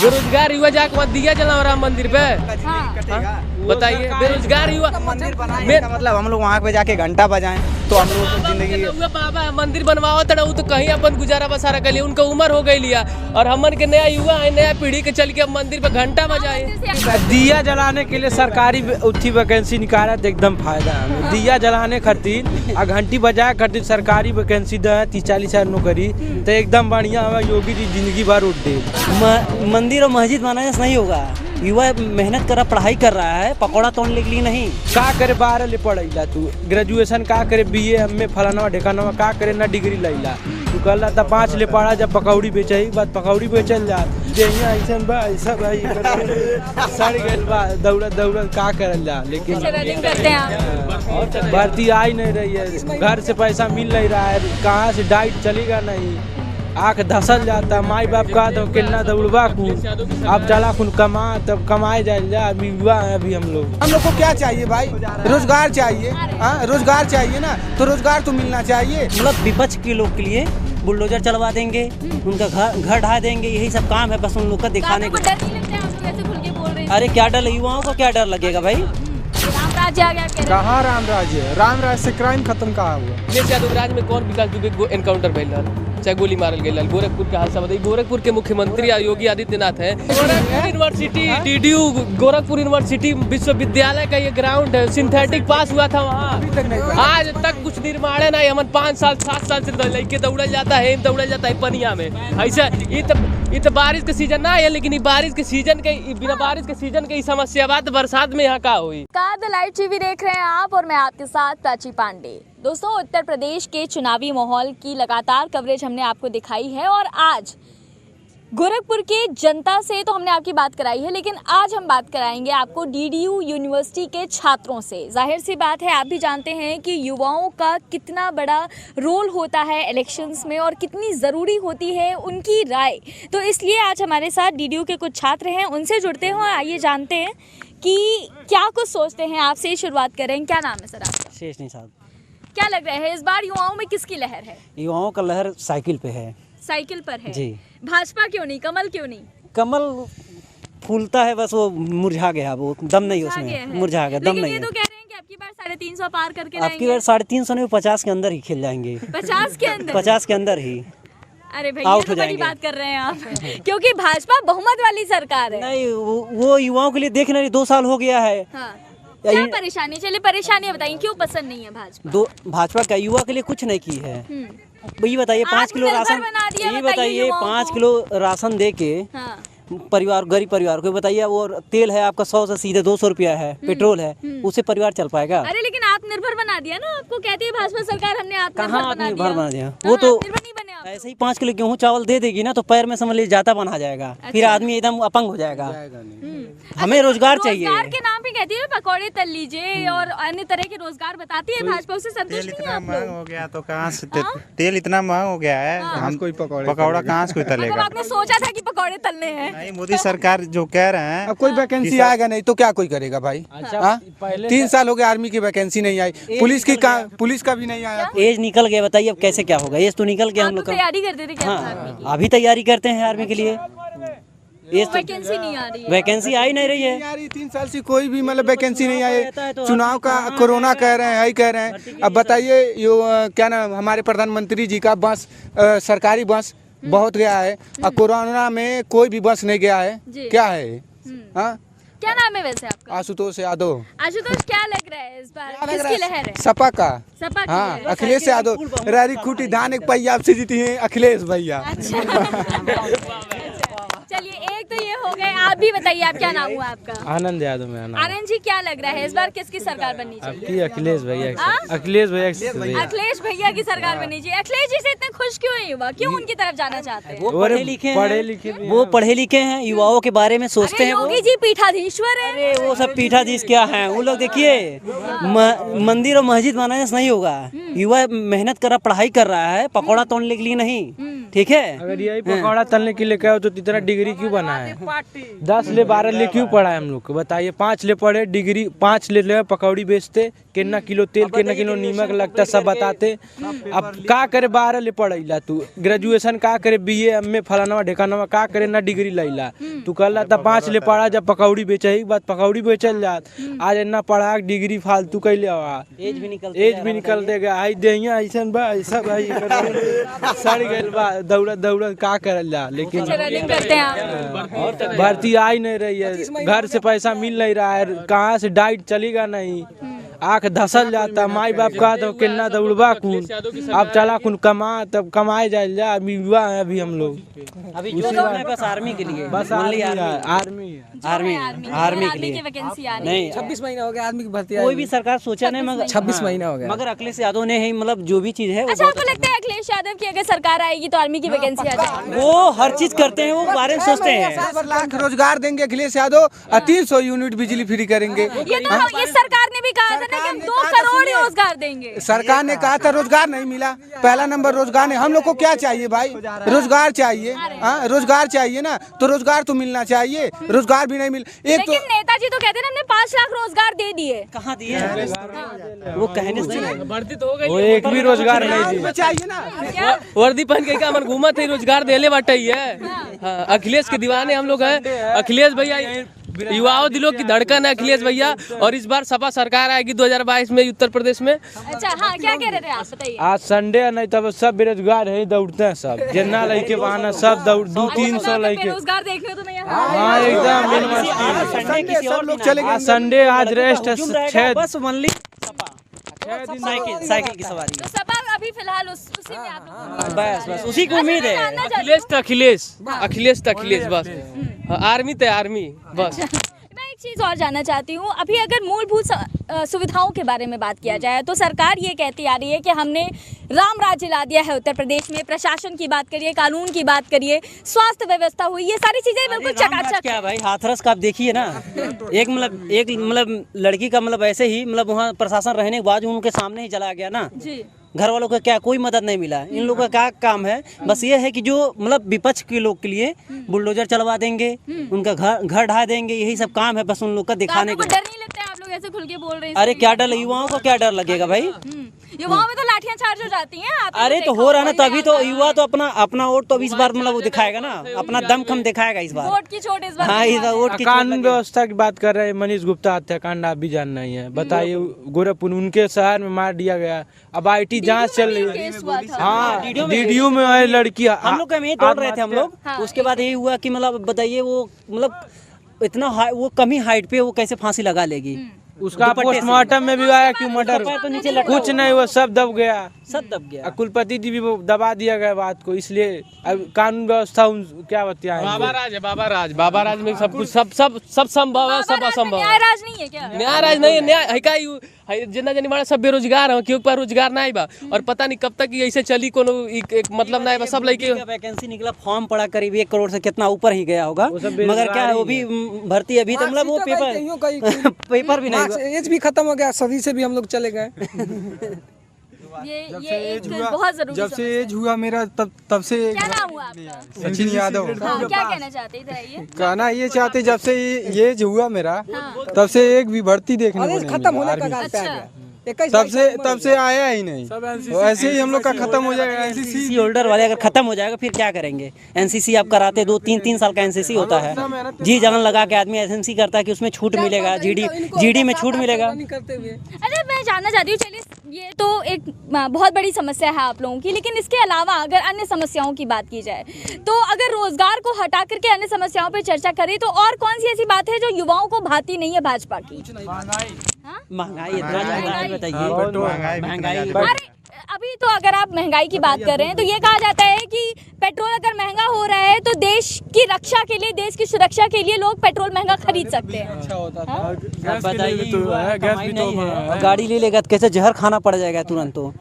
बेरोजगार युवा जाके वहाँ दिया जला राम मंदिर पे। बताइए बेरोजगार युवा मंदिर बनाए का मतलब हम लोग वहाँ पे जाके घंटा बजाएं तो हम लोग को जिंदगी बाबा मंदिर बनवाओ तो कहीं अपन गुजारा बसारा कर लिया, उनका उम्र हो गई लिया और हमन के नया युवा है, नया पीढ़ी के चल के अब मंदिर पे घंटा बजाए। दिया जलाने के लिए सरकारी उठी वैकेंसी निकाला तो एकदम फायदा है। दिया जलाने खातिर और घंटी बजाए खातिर सरकारी वैकेंसी दे 30-40 हजार नौकरी तो एकदम बढ़िया है। योगी जी जिंदगी भर उठ दे। मंदिर और मस्जिद बनाने से नहीं होगा। युवा मेहनत कर रहा, पढ़ाई कर रहा है, पकौड़ा तोड़ने के लिए नहीं। का करे 12 ले पढ़ैला तू ग्रेजुएशन का करे BA एमए फलाना ढेकाना का करे ना डिग्री लैला तू कहला त 5 ले पढ़ा जब पकौड़ी बेचे बात पकौड़ी बेचल जा देहिया ऐसन बा ऐसा भाई सड़ गेल बा दौड़ का करल जा। लेकिन भर्ती आई नहीं रही है, घर से पैसा मिल नहीं रहा है, कहाँ से डाइट चलेगा नहीं, आँख धसल जाता। माई बाप का तो कितना दौड़वा खून अब चला खून कमा तब कमाए जाए। अभी युवा है अभी हम लोग को क्या चाहिए भाई? रोजगार चाहिए। रोजगार चाहिए ना, तो रोजगार तो मिलना चाहिए। मतलब विपक्ष के लोग के लिए बुलडोजर चलवा देंगे, उनका घर ढा देंगे, यही सब काम है बस उन लोग का दिखाने का। अरे क्या डर, युवाओं को क्या डर लगेगा भाई? राम राज्य आ गया। कहाँ राम राज्य? राम राज्य से क्राइम खत्म कहाँ हुआ? अखिलेश यादव राज में कौन विकास दुबे एनकाउंटर भइल चाहे गोली मारल गई। गोरखपुर के हादसा बताइए। गोरखपुर के मुख्यमंत्री योगी आदित्यनाथ है। Gorakhpur university DDU Gorakhpur university विश्वविद्यालय का ये ग्राउंड है, सिंथेटिक पास हुआ था वहाँ, आज तक कुछ निर्माण है नहीं। हम 5 साल 7 साल से लड़के दौड़ल जाता है पनिया में। ऐसा ये तो बारिश के सीजन ना है, लेकिन बारिश के सीजन के बिना बारिश के सीजन के समस्या बात बरसात में यहाँ का हुई। लाइव टीवी देख रहे हैं आप और मैं आपके साथ प्राची पांडे। दोस्तों, उत्तर प्रदेश के चुनावी माहौल की लगातार कवरेज हमने आपको दिखाई है और आज गोरखपुर के जनता से तो हमने आपकी बात कराई है, लेकिन आज हम बात कराएंगे आपको DDU यूनिवर्सिटी के छात्रों से। जाहिर सी बात है, आप भी जानते हैं कि युवाओं का कितना बड़ा रोल होता है इलेक्शंस में और कितनी ज़रूरी होती है उनकी राय। तो इसलिए आज हमारे साथ DDU के कुछ छात्र हैं, उनसे जुड़ते हैं और आइए जानते हैं कि क्या कुछ सोचते हैं। आपसे शुरुआत करें, क्या नाम है सर आपका? शेष नहीं साहब। क्या लग रहा है इस बार युवाओं में किसकी लहर है? युवाओं का लहर साइकिल पे है। साइकिल पर है जी। भाजपा क्यों नहीं, कमल क्यों नहीं? कमल फूलता है बस, वो मुरझा गया, वो दम नहीं उसमें, मुरझा गया, दम नहीं है। तो कह रहे हैं कि आपकी बार 350 पार करके आपकी बार 350 नहीं, 50 के अंदर ही खेल जाएंगे। 50 के अंदर? 50 के अंदर ही। अरे भैया तो बड़ी बात कर रहे हैं आप क्योंकि भाजपा बहुमत वाली सरकार है। नहीं, वो युवाओं के लिए देखना नहीं, 2 साल हो गया है। हाँ। क्या परेशानी? चलिए परेशानी बताइए, क्यों पसंद नहीं है भाजपा? भाजपा का युवा के लिए कुछ नहीं की है। ये बताइए 5 किलो राशन, ये बताइए 5 किलो राशन दे के परिवार, गरीब परिवार को बताइए, वो तेल है आपका 100 से सीधे 200 रुपया है, पेट्रोल है, उससे परिवार चल पाएगा? अरे लेकिन आत्मनिर्भर बना दिया ना आपको, कहती है भाजपा सरकार हमने आत्मनिर्भर बना दिया। वो तो ऐसे ही 5 किलो गेहूँ चावल दे देगी ना तो पैर में समझ लीजिए जाता बना जाएगा। अच्छा। फिर आदमी एकदम अपंग हो जाएगा। हमें रोजगार चाहिए। रोजगार के नाम पे कहती है पकौड़े तल लीजिए और अन्य तरह के रोजगार बताती है भाजपा, उससे संतुष्ट नहीं है आप लोग? हो गया तो कहाँ से तेल इतना महंगा हो गया है, हम कोई पकौड़ा कहाँ से कोई तलेगा? आपने सोचा था कि पकौड़े तलने हैं? नहीं, मोदी सरकार जो कह रहे हैं। अब कोई वैकेंसी आएगा नहीं तो क्या कोई करेगा भाई? 3 साल हो गए आर्मी की वैकेंसी नहीं आई, पुलिस का भी नहीं आया। एज निकल गया, बताइए अब कैसे क्या होगा? एज तो निकल गया, हम लोग तैयारी करते थे। अभी तैयारी करते हैं आर्मी के लिए। ये वैकेंसी नहीं आ रही है, वैकेंसी आई नहीं रही है। 3 साल से कोई भी मतलब वैकेंसी नहीं आई। चुनाव का कोरोना कह रहे हैं, कह रहे हैं। अब बताइए क्या नाम, हमारे प्रधानमंत्री जी का बस, सरकारी बस बहुत गया है और कोरोना में कोई भी बस नहीं गया है। क्या है? हाँ, क्या नाम है वैसे आपका? आशुतोष यादव। आशुतोष, क्या लग रहा है इस बार किसकी लहर है? सपा का। सपा की हाँ, है। अखिलेश यादव। रारी खूटी धान एक पहिया से जीती है अखिलेश भैया। चलिए, एक तो ये हो गए। आप भी बताइए, आप क्या नाम हुआ आपका? आनंद यादव में। आनंद जी, क्या लग रहा है इस बार किसकी सरकार बननी चाहिए? अखिलेश भैया। अखिलेश भैया की सरकार बननी चाहिए। अखिलेश जी से इतने खुश क्यों है युवा, क्यों उनकी तरफ जाना चाहते हैं? वो पढ़े लिखे हैं, युवाओं के बारे में सोचते हैं। योगी जी पीठाधीश्वर है। अरे वो सब पीठाधीश क्या है? वो लोग देखिए, मंदिर और मस्जिद बनाने से नहीं होगा। युवा मेहनत कर रहा, पढ़ाई कर रहा है, पकौड़ा तोड़ने के लिए नहीं। ठीक है, अगर यही पकौड़ा तलने के लिए कहो तो इतना डिग्री क्यों बना है? 10 ले 12 ले क्यों पड़ा है हम लोग को बताइए। 5 ले पड़े डिग्री, 5 ले पकौड़ी बेचते, कितना किलो तेल कितना किलो नीमक लगता सब बताते। अब का करे 12 ले पढ़ैला तू, ग्रेजुएशन का करे BA MA फलाना ढेकाना का करे ना डिग्री लैला तू कहला था 5 ले पढ़ा जब पकौड़ी बेचे बात पकौड़ी बेचल जात। आज इतना पढ़ा डिग्री फालतू कैले एज भी निकल देगा आई देहिया ऐसा बा ऐसा भाई सड़ गइल बा दौड़त दौड़त का करल जा। लेकिन रनिंग करते हैं आप। भर्ती आई नहीं रही है, घर से पैसा मिल नहीं रहा है, कहाँ से डाइट चलेगा नहीं, आँख धसल जाता। माई बाप का तो कितना दौड़बा कून, अब चला कून कमा तब कमाए जाए जा। अभी युवा है अभी हम लोग, अभी जो है बस आर्मी के लिए, बस आर्मी के लिए वैकेंसी आनी नहीं। 26 महीना हो गया आदमी की भर्ती कोई भी सरकार सोचा नहीं, मगर 26 महीना हो गया। मगर अखिलेश यादव ने ही मतलब जो भी चीज है अच्छा, आपको लगता है अखिलेश यादव की अगर सरकार आएगी तो आर्मी की वैकेंसी आ जाएगी? वो हर चीज करते हैं, वो बारे में सोचते हैं। 7 लाख रोजगार देंगे अखिलेश यादव और 300 यूनिट बिजली फ्री करेंगे। ये सरकार ने भी कहा था ना कि हम 2 करोड़ रोजगार देंगे। सरकार ने कहा था रोजगार नहीं मिला, पहला नंबर रोजगार नहीं। हम लोग को क्या चाहिए भाई, रोजगार चाहिए। हाँ रोजगार चाहिए ना, तो रोजगार तो मिलना चाहिए, रोजगार भी नहीं मिल। एक तो लेकिन नेताजी तो कहते हैं हमने 5 लाख रोजगार दे दिए। कहाँ दिए वो कहने से बढ़ती तो हो गई, वो एक भी रोजगार नहीं दी। चाहिए ना, वर्दी पहन के मन घूमत है, रोजगार देले बाटे ही है। हाँ, अखिलेश के दीवाने हम लोग हैं। अखिलेश भैया युवाओं दिलों की धड़कन है अखिलेश भैया। और इस बार सपा सरकार आएगी 2022 में उत्तर प्रदेश में। अच्छा हाँ, क्या कह रहे थे आप बताइए। आज संडे है नहीं तब सब बेरोजगार है, दौड़ते हैं सब, जितना लड़के बहाना सब दौड़ 200-300 लड़के। रोजगार देखने तो नहीं आया। हाँ एकदम सब लोग चले गए। संडे आज रेस्ट है 6 बस ओनली साइकिल की सवारी। तो सपा अभी फिलहाल उसी में आप लोग बस उसी की उम्मीद है। अखिलेश तो अखिलेश बस। आर्मी तो आर्मी बस। मैं एक चीज़ और जानना चाहती हूँ, अभी अगर मूलभूत सुविधाओं के बारे में बात किया जाए तो सरकार ये कहती आ रही है कि हमने राम राज्य ला दिया है उत्तर प्रदेश में। प्रशासन की बात करिए, कानून की बात करिए, स्वास्थ्य व्यवस्था हुई, ये सारी चीजें बिल्कुल चकाचक। क्या भाई हाथरस का आप देखिए ना, एक लड़की का ऐसे ही वहाँ प्रशासन रहने के बाद उनके सामने ही चला गया ना जी। घर वालों का क्या कोई मदद नहीं मिला। इन लोगों का क्या काम है, बस ये है कि जो विपक्ष के लोग के लिए बुलडोजर चलवा देंगे, उनका घर ढा देंगे, यही सब काम है बस उन लोग का दिखाने को। डर नहीं लगता है? आप लोग ऐसे खुल के बोल रहे हैं। अरे क्या डर, युवाओं को क्या डर लगेगा भाई? युवाओं में तो लाठियां चार्ज हो जाती हैं। अरे तो हो रहा है ना, तभी तो युवा तो अपना वोट तो इस बार वो दिखाएगा ना, अपना दमखम दिखाएगा इस बार। वोट की चोट इस बार। हाँ इस बार वोट की कानून व्यवस्था की बात कर रहे हैं। मनीष गुप्ता हत्याकांड आप भी जान नहीं है, बताइए गोरखपुर उनके शहर में मार दिया गया। अब IT जांच चल रही है। हाँ DDU में है लड़की। हम लोग यही तोड़ रहे थे हम लोग। उसके बाद यही हुआ कि बताइए वो इतना वो कम ही हाइट पे वो कैसे फांसी लगा लेगी। उसका पोस्टमार्टम में भी आया क्यों मर्डर, कुछ नहीं हुआ, सब दब गया। कुलपति जी भी वो दबा दिया गया बात को, इसलिए अब कानून व्यवस्था क्या बताएं। बाबा राज में सब कुछ सब संभव है, सब असंभव। न्याय राज नहीं है क्या? न्याय राज नहीं है, न्याय है का जितना जनी मारा सब बेरोजगार है, क्यों पर रोजगार नहीं बा। और पता नहीं कब तक ऐसे चली कोनो एक मतलब नहीं बा। सब लड़के वैकेंसी निकला, फॉर्म पड़ा करीब 1 करोड़ से कितना ऊपर ही गया होगा, मगर क्या है वो भी भर्ती अभी तो वो पेपर भी नहीं। एज भी खत्म हो गया, सदी से भी हम लोग चले गए। ये एक बहुत जरूरी। जब से एज हुआ मेरा तब से। क्या नाम हुआ आपका? सचिन यादव। हाँ, क्या कहना चाहते हैं? कहना ये चाहते जब से ये एज हुआ मेरा तब से एक भी भर्ती देखने को नहीं खत्म होने का मिला। पे आ गया। तब से आया ही नहीं। ऐसे ही हम लोग का खत्म हो जाएगा। NCC होल्डर वाले अगर खत्म हो जाएगा फिर क्या करेंगे? NCC आप कराते 2-3 साल का NCC होता है, जी जान लगा के आदमी NCC करता है कि उसमें छूट मिलेगा, GD में छूट मिलेगा। अरे मैं जानना चाहती हूँ, चलिए ये तो एक बहुत बड़ी समस्या है आप लोगों की, लेकिन इसके अलावा अगर अन्य समस्याओं की बात की जाए तो अगर रोजगार को हटा करके अन्य समस्याओं पर चर्चा करें तो और कौन सी ऐसी बात है जो युवाओं को भाती नहीं है भाजपा की? महंगाई इतना बताइए, महंगाई। अरे अभी तो अगर आप महंगाई की बात कर रहे हैं तो ये कहा जाता है कि पेट्रोल अगर महंगा हो रहा है तो देश की रक्षा के लिए, देश की सुरक्षा के लिए लोग पेट्रोल महंगा खरीद सकते हैं। अच्छा होता था। बताइए गाड़ी ले लेगा तो कैसे जहर खाना पड़ जाएगा तुरंत, तो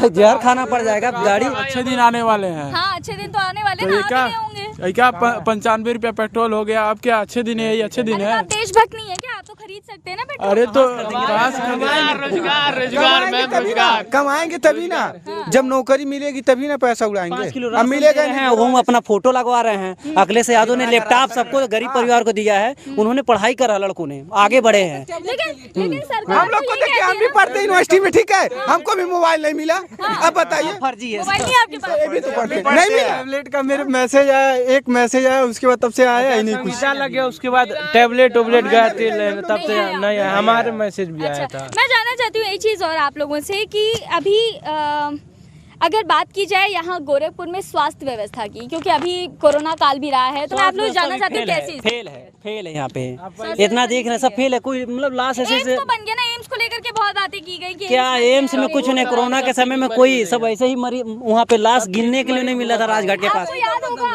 जहर खाना पड़ जाएगा गाड़ी। अच्छे दिन आने वाले हैं। हाँ अच्छे दिन तो आने वाले हैं, आगे होंगे। क्या 95 रुपया पेट्रोल हो गया, अब क्या अच्छे दिन है? ये अच्छे दिन है। आप देशभक्त नहीं है क्या? आप तो खरीद सकते हैं ना पेट्रोल। अरे तो रोजगार रोजगार मैम रोजगार कमाएंगे तभी ना, जब नौकरी मिलेगी तभी ना पैसा उड़ाएंगे। 5 किलो अब राशन मिलेगा दे रहे हैं, वो अपना फोटो लगवा रहे हैं। अखिलेश यादव ने लैपटॉप सबको गरीब परिवार को दिया है, उन्होंने पढ़ाई करा, लड़कों ने आगे बढ़े हैं। लेकिन सरकार हम लोग को देखिए, हम भी पढ़ते यूनिवर्सिटी में, ठीक है, हमको भी मोबाइल नहीं मिला। अब बताइए, फर्जी है। मोबाइल नहीं आपके पास? ये भी तो पढ़ते नहीं मिला। टैबलेट का मेरे मैसेज आया, एक मैसेज आया, उसके बाद तब से आया ही नहीं कुछ। वीजा लग गया, उसके बाद टैबलेट उबलेट गया तेल लेने, तब से नहीं आया। हमारे मैसेज भी आया अच्छा, था। मैं जानना चाहती हूँ एक चीज़ और आप लोगों से कि अभी अगर बात की जाए यहाँ गोरखपुर में स्वास्थ्य व्यवस्था की, क्योंकि अभी कोरोना काल भी रहा है, तो मैं आप लोग जानना चाहती हूँ कैसी फेल है यहाँ पे। इतना देख रहे हैं, सब फेल है। कोई मतलब लाश ऐसे एम्स तो बन गया ना, एम्स को लेकर के बहुत बातें की गई कि क्या एम्स में कुछ नहीं। कोरोना के समय में कोई सब ऐसे ही मरी, वहाँ पे लाश गिनने के लिए नहीं मिला था राजघाट के पास। आपको याद होगा,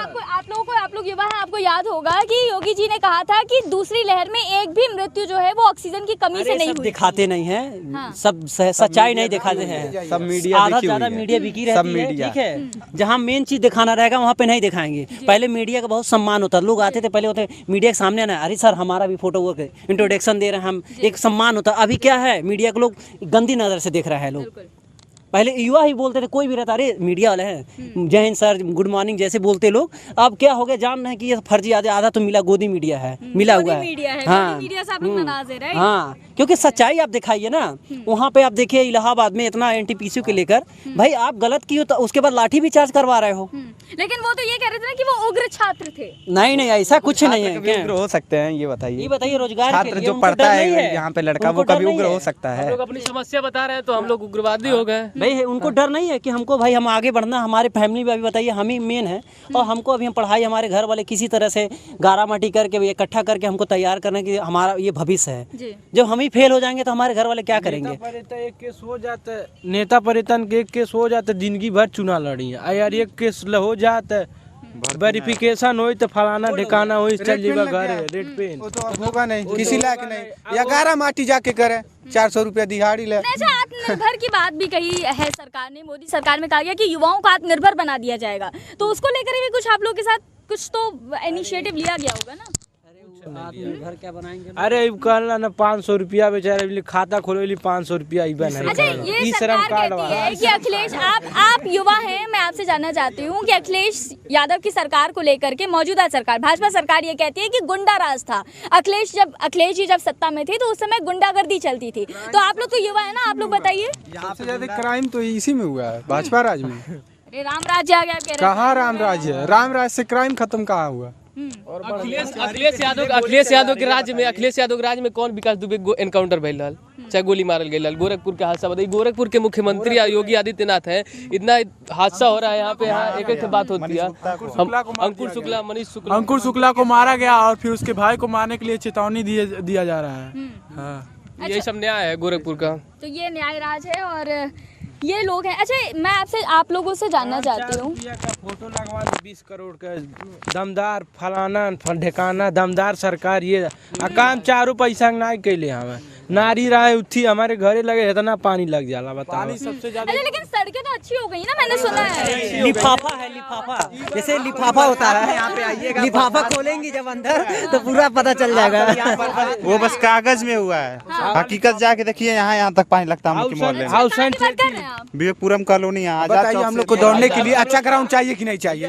आप लोग युवा हैं, आपको याद होगा कि योगी जी ने कहा था कि दूसरी लहर में एक भी मृत्यु जो है वो ऑक्सीजन की कमी से नहीं हुई। दिखाते नहीं है, सब सच्चाई नहीं दिखाते हैं। सब मीडिया आधा ज्यादा मीडिया बिकी रहती है, ठीक है। जहाँ मेन चीज दिखाना रहेगा वहाँ पे नहीं दिखाएंगे। पहले मीडिया का बहुत सम्मान होता, लोग आते थे पहले, होते मीडिया के सामने आना, अरे सर हमारा भी फोटो वो इंट्रोडक्शन दे रहे हैं हम, एक सम्मान होता। अभी क्या है, मीडिया को लोग गंदी नजर से देख रहा है। लोग पहले युवा ही बोलते थे, कोई भी रहता अरे मीडिया वाले हैं, जय हिंद सर, गुड मॉर्निंग जैसे बोलते लोग। अब क्या हो गया, जान रहे हैं कि ये फर्जी आधा तो मिला, गोदी मीडिया है, मिला हुआ है। हाँ, मीडिया से आप लोग नाराज है, राइट? हाँ, क्योंकि सच्चाई आप दिखाइए ना। वहाँ पे आप देखिए इलाहाबाद में इतना एनटीपीसी को लेकर, भाई आप गलत किए तो उसके बाद लाठी भी चार्ज करवा रहे हो। लेकिन वो तो ये कह रहे थे ना कि वो उग्र छात्र थे। नहीं ऐसा कुछ नहीं है। क्या उग्र हो सकते हैं, ये बताइए। रोजगार छात्र जो पढ़ता है यहाँ पे लड़का, वो कभी उग्र हो सकता है। लोग अपनी समस्या बता रहे हैं तो हम लोग उग्रवादी हो गए। भाई उनको डर नहीं है कि हमको भाई हम आगे बढ़ना, हमारे फैमिली में अभी बताइए हम ही मेन है, और हमको अभी हम पढ़ाई, हमारे घर वाले किसी तरह से गारा माटी करके इकट्ठा करके हमको तैयार करने की हमारा ये भविष्य है। जब हम ही फेल हो जाएंगे तो हमारे घर वाले क्या करेंगे? एक केस हो जाता है, नेता परिवर्तन के एक केस हो जाता है, जिंदगी भर चुनाव लड़ी है यार। एक केस हो जाता है, वेरिफिकेशन हो तो फलाना ठिकाना हो, चल जीवा घर रेड पेन, वो तो अब होगा नहीं, किसी लायक नहीं। या गारा माटी जाके करे, 400 रुपया दिहाड़ी ले। अच्छा, आत्मनिर्भर की बात भी कही है सरकार ने, मोदी सरकार में कहा गया कि युवाओं को आत्मनिर्भर बना दिया जाएगा, तो उसको लेकर भी कुछ आप लोग के साथ कुछ तो इनिशिएटिव लिया गया होगा ना? आत्मनिर्भर क्या बनाएंगे? अरे कहला ना 500 रुपया बेचारे खाता खोले 500 रुपया ही बना। अच्छा, ये सरकार कहती है कि अखिलेश, आप युवा हैं, मैं आपसे जानना चाहती हूँ कि अखिलेश यादव की सरकार को लेकर के मौजूदा सरकार, भाजपा सरकार ये कहती है कि गुंडा राज था। अखिलेश जी जब सत्ता में थे तो उस समय गुंडागर्दी चलती थी। तो आप लोग तो युवा है ना, आप लोग बताइए। सबसे ज्यादा क्राइम तो इसी में हुआ है, भाजपा राज में। अरे राम राज्य आ गया, कह रहे हैं। कहाँ राम राज है? राम राज से क्राइम खत्म कहाँ हुआ? अखिलेश यादव के राज्य में कौन विकास दुबे एनकाउंटर भइल रहल, चाहे गोली मारल गई। गोरखपुर के हादसा बताइए, गोरखपुर के मुख्यमंत्री योगी आदित्यनाथ हैं, इतना हादसा हो रहा है यहाँ पे, यहाँ एक बात होती है। अंकुर शुक्ला को मारा गया और फिर उसके भाई को मारने के लिए चेतावनी दिया जा रहा है। हाँ, यही सब न्याय है गोरखपुर का। तो ये न्याय राज है और ये लोग हैं। अच्छा, मैं आपसे आप लोगों से जानना चाहती हूँ, फोटो लगवा 20 करोड़ का दमदार फलाना ठिकाना, दमदार सरकार, ये काम चारों पैसा नहीं कैले हमें। नारी राय उठी हमारे घरे लगे, इतना पानी लग जाला, बताओ। सबसे ज्यादा लेकिन सड़कें तो अच्छी हो गई ना, मैंने सुना है। लिफाफा है, लिफाफा जैसे लिफाफा होता है, यहाँ पे आइएगा, लिफाफा खोलेंगे जब अंदर तो पूरा पता चल जाएगा। वो बस कागज में हुआ है, हकीकत जाके देखिए, यहाँ तक पानी लगता है मोहल्ले में। विवेकपुरम कॉलोनी है। बताइए, हम लोग को दौड़ने के लिए अच्छा ग्राउंड चाहिए कि नहीं चाहिए?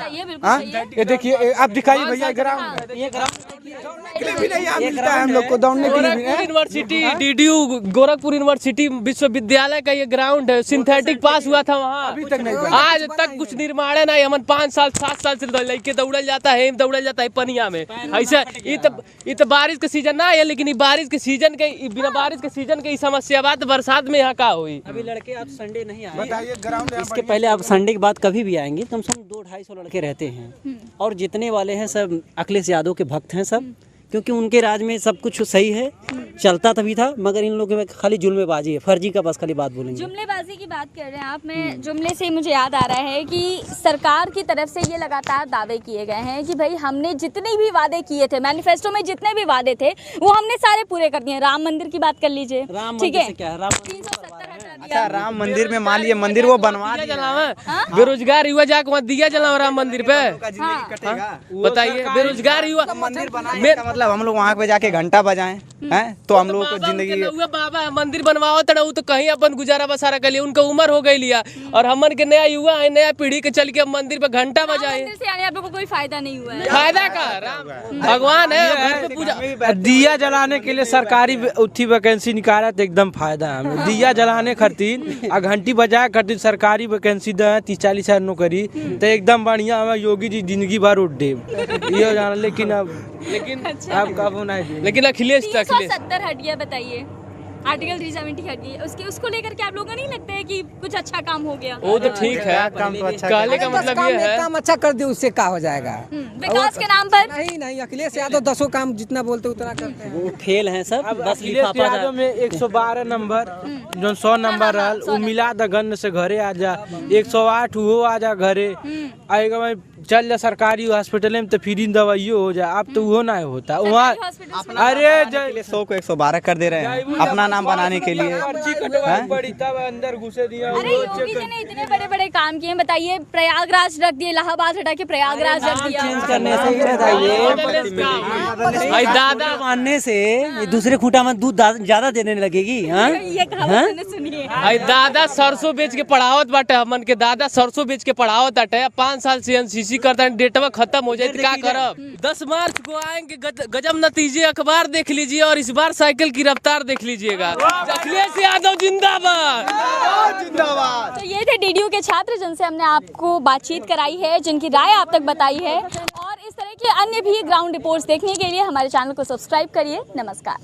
ये देखिए, आप दिखाइए भैया ग्राउंड, ये ग्राउंड भी नहीं मिलता है हम लोग को दौड़ने के लिए। यूनिवर्सिटी डीडीयू गोरखपुर यूनिवर्सिटी विश्वविद्यालय का ये ग्राउंड है, सिंथेटिक पास हुआ था वहाँ, अभी तक नहीं, आज तक कुछ निर्माण नहीं। हम 5 साल 7 साल से लड़के दौड़ल जाता है, दौड़ल जाता है पनिया में। ऐसा ये तो बारिश के सीजन ना है, लेकिन बारिश के सीजन के बिना बारिश के सीजन के समस्या बात बरसात में यहाँ का हुई। अभी लड़के आप संडे नहीं आए, बताइए ग्राउंड। इसके पहले आप संडे के बाद कभी भी आएंगे तो हम 200-250 लड़के रहते हैं, और जितने वाले हैं सब अखिलेश यादव के भक्त हैं सब, क्योंकि उनके राज में सब कुछ सही है, चलता तभी था। मगर इन लोगों में खाली जुल्मेबाजी है, फर्जी का बस खाली बात बोलेंगे। जुमलेबाजी की बात कर रहे हैं आप, मैं जुमले से मुझे याद आ रहा है कि सरकार की तरफ से ये लगातार दावे किए गए हैं कि भाई हमने जितने भी वादे किए थे, मैनिफेस्टो में जितने भी वादे थे वो हमने सारे पूरे कर दिए। राम मंदिर की बात कर लीजिए, ठीक है, 370 राम मंदिर में मान लिए मंदिर वो बनवा बेरोजगार युवा जाके वहाँ दिया जलाओ राम मंदिर पे, बताइए। बेरोजगार युवा मंदिर बनाने का मतलब हम लोग वहाँ पे जाके घंटा बजाएं, हैं तो हम लोगों को जिंदगी बाबा मंदिर बनवाओ तड़ा तो कहीं अपन गुजारा बसारा कर लिया, उनका उम्र हो गई लिया और हमन के नया युवा है, नया पीढ़ी के चल के मंदिर पे घंटा बजाए। मंदिर से आने आप लोगों को कोई फायदा नहीं हुआ है। फायदा का भगवान है, घर पे पूजा दिया जलाने के लिए सरकारी उठी वैकेंसी निकाला तो एकदम फायदा है हमें। दिया जलाने खातिर आ घंटी बजाए खातिर सरकारी वैकेंसी दे 30-40 हजार नौकरी तो एकदम बढ़िया हमें योगी जी जिंदगी भर उठ दे ये जाना। लेकिन अब अब कब नहीं, लेकिन अखिलेश 370 हट गया, बताइए आर्टिकल 370 हट गई, उसको लेकर के आप लोगों को नहीं लगता है कि कुछ अच्छा काम हो गया? वो तो ठीक है, काम तो अच्छा कहने का मतलब ये है काम अच्छा कर दे उससे क्या हो जाएगा विकास के नाम पर। नहीं अखिलेश यादव 10 काम जितना बोलते उतना करते हैं। वो फेल हैं सब। अब बस अखिलेश यादव में 112 नंबर जो 100 नंबर रहल वो मिला द गन से घरे आ जा, 108 वो आ जा घरे आएगा मैं चल जा सरकारी हॉस्पिटल में तो फ्री दवाइयो हो जाए। अब तो वो ना होता वहाँ। अरे 100 को 112 कर दे रहे हैं अपना नाम बनाने के लिए। अंदर घुसे दिया। अरे योगी जी ने इतने बड़े बड़े काम किए, बताइए प्रयागराज रख दिए, इलाहाबाद हटा के प्रयागराज रख दिया। चेंज करने से ये बताइए दादा मानने से ये दूसरे खूंटा में दूध ज्यादा देने लगेगी। ये कहावत सुनिए। दादा सरसों बेच के पढ़ावत बाटे, हमन के दादा सरसों बेच के पढ़ावत बाटे। 5 साल से एनसीसी करता है, डेटवा खत्म हो जाए तो क्या करब? 10 मार्च को आएंगे, गजब नतीजे अखबार देख लीजिए और इस बार साइकिल की रफ्तार देख लीजिएगा। अखिलेश यादव जिंदाबाद जिंदाबाद। तो ये थे डीडीयू के छात्र जिनसे हमने आपको बातचीत कराई है, जिनकी राय आप तक बताई है। और इस तरह के अन्य भी ग्राउंड रिपोर्ट्स देखने के लिए हमारे चैनल को सब्सक्राइब करिए। नमस्कार।